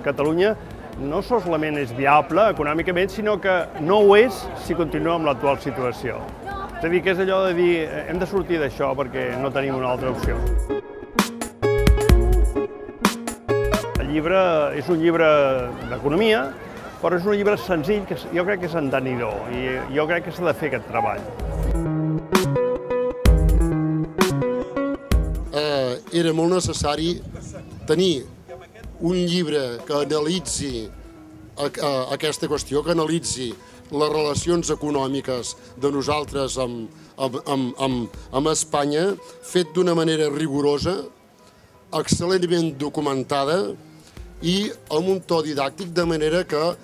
Catalunya no solament és viable econòmicament, sinó que no ho és si continua amb l'actual situació. És a dir, que és allò de dir hem de sortir d'això perquè no tenim una altra opció. El llibre és un llibre d'economia, però és un llibre senzill que jo crec que és entenedor i jo crec que s'ha de fer aquest treball. Era molt necessari tenir un llibre que analitzi aquesta qüestió, que analitzi les relacions econòmiques de nosaltres amb Espanya, fet d'una manera rigorosa, excel·lentment documentada i amb un to didàctic, de manera que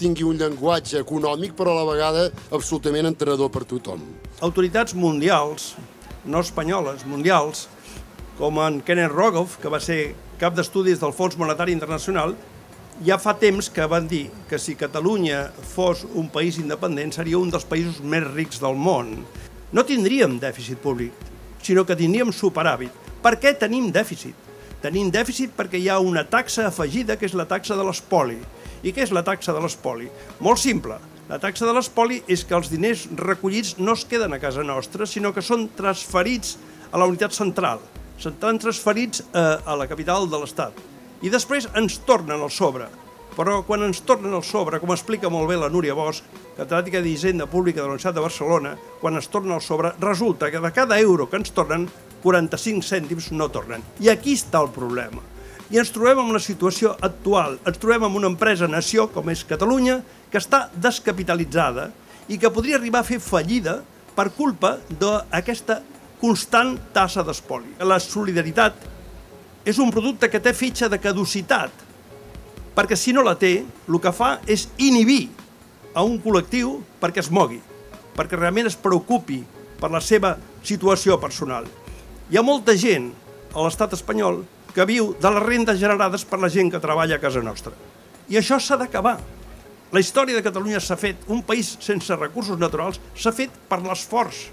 tingui un llenguatge econòmic, però a la vegada absolutament entenedor per tothom. Autoritats mundials, no espanyoles, mundials, com en Kenneth Rogoff, que va ser cap d'estudis del Fons Monetari Internacional, ja fa temps que van dir que si Catalunya fos un país independent seria un dels països més rics del món. No tindríem dèficit públic, sinó que tindríem superàvit. Per què tenim dèficit? Tenim dèficit perquè hi ha una taxa afegida, que és la taxa de l'espoli. I què és la taxa de l'espoli? Molt simple. La taxa de l'espoli és que els diners recollits no es queden a casa nostra, sinó que són transferits a la unitat central. Estan transferits a la capital de l'Estat. I després ens tornen al sobre. Però quan ens tornen al sobre, com explica molt bé la Núria Bosch, catedràtica d'Hisenda Pública de la Universitat de Barcelona, quan ens tornen al sobre, resulta que de cada euro que ens tornen, 45 cèntims no tornen. I aquí està el problema. I ens trobem en la situació actual. Ens trobem en una empresa-nació, com és Catalunya, que està descapitalitzada i que podria arribar a fer fallida per culpa d'aquesta constant tassa d'espoli. La solidaritat és un producte que té fitxa de caducitat, perquè si no la té, el que fa és inhibir a un col·lectiu perquè es mogui, perquè realment es preocupi per la seva situació personal. Hi ha molta gent a l'estat espanyol que viu de les rendes generades per la gent que treballa a casa nostra. I això s'ha d'acabar. La història de Catalunya s'ha fet, un país sense recursos naturals, s'ha fet per l'esforç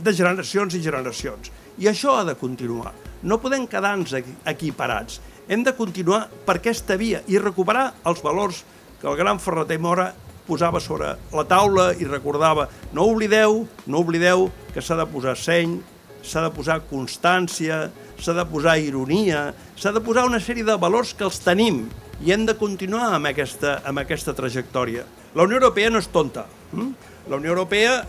de generacions i generacions. I això ha de continuar. No podem quedar-nos aquí parats. Hem de continuar per aquesta via i recuperar els valors que el gran Ferrater Mora posava sobre la taula i recordava. No oblideu que s'ha de posar seny, s'ha de posar constància, s'ha de posar ironia, s'ha de posar una sèrie de valors que els tenim i hem de continuar amb aquesta trajectòria. La Unió Europea no és tonta. La Unió Europea,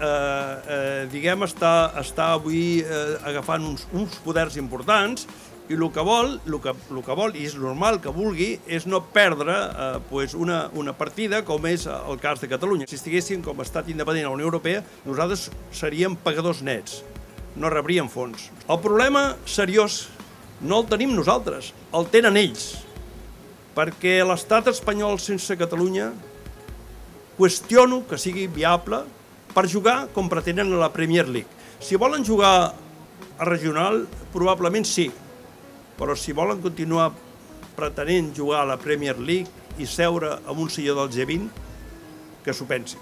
diguem, està avui agafant uns poders importants i el que vol, i és normal que vulgui, és no perdre una partida com és el cas de Catalunya. Si estiguéssim com a estat independent a la Unió Europea, nosaltres seríem pagadors nets, no rebríem fons. El problema seriós no el tenim nosaltres, el tenen ells, perquè l'estat espanyol sense Catalunya qüestiono que sigui viable per jugar com pretenen a la Premier League. Si volen jugar a regional, probablement sí, però si volen continuar pretenent jugar a la Premier League i seure en un silló del G20, que s'ho pensin.